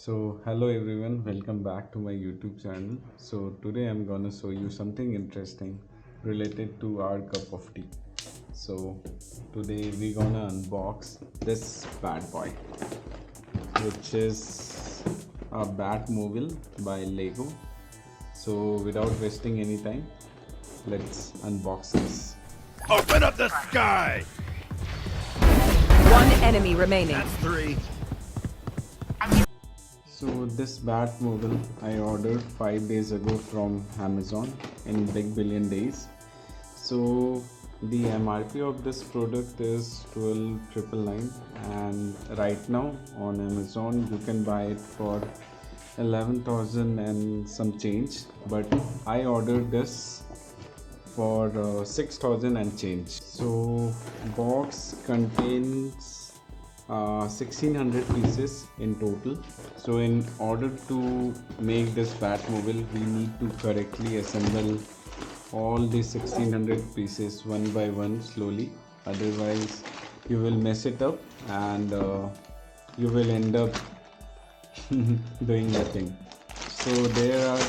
So hello everyone, welcome back to my YouTube channel. So today I'm gonna show you something interesting related to our cup of tea. So today we're gonna unbox this bad boy, which is a Batmobile by Lego. So without wasting any time, let's unbox this. Open up the sky! One enemy remaining. That's three. So this Batmobile I ordered 5 days ago from Amazon in Big Billion Days. So the MRP of this product is 12,999 and right now on Amazon you can buy it for 11,000 and some change, but I ordered this for 6,000 and change. So box contains 1600 pieces in total. So in order to make this Batmobile we need to correctly assemble all the 1600 pieces one by one slowly, otherwise you will mess it up and you will end up doing nothing. So there are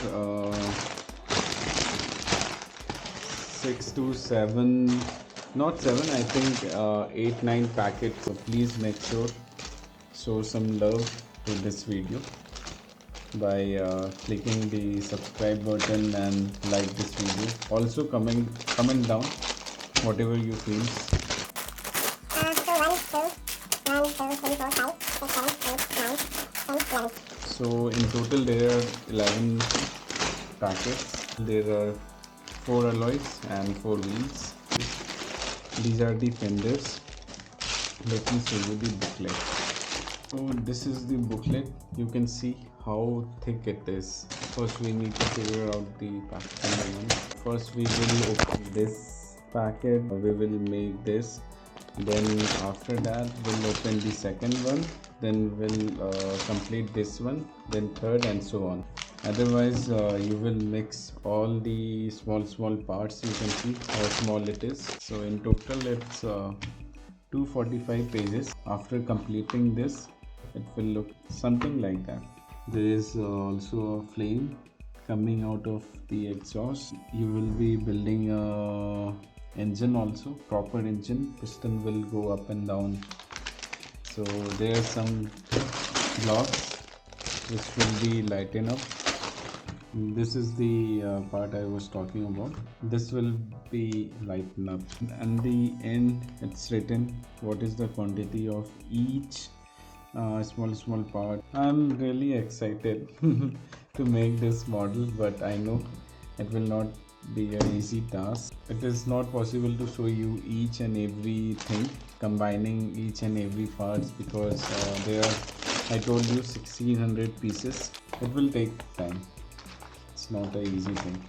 6 to 7, not 7, I think 8-9 packets. So please make sure show some love to this video by clicking the subscribe button and like this video. Also comment down whatever you feel. So in total there are 11 packets. There are 4 alloys and 4 wheels. These are the fenders. Let me show you the booklet. So this is the booklet. You can see how thick it is. First we need to figure out the packaging. First we will open this packet. We will make this. Then after that we'll open the second one. Then we'll complete this one. Then third and so on. Otherwise you will mix all the small parts. You can see how small it is. So in total it's 245 pages. After completing this it will look something like that. There is also a flame coming out of the exhaust. You will be building a engine also, proper engine. Piston will go up and down. So there are some blocks which will be lighten up. This is the part I was talking about. This will be lighten up, and the end it's written what is the quantity of each small part. I'm really excited to make this model, but I know it will not be an easy task. It is not possible to show you each and everything, combining each and every parts, because there are, I told you, 1600 pieces. It will take time. It's not an easy thing.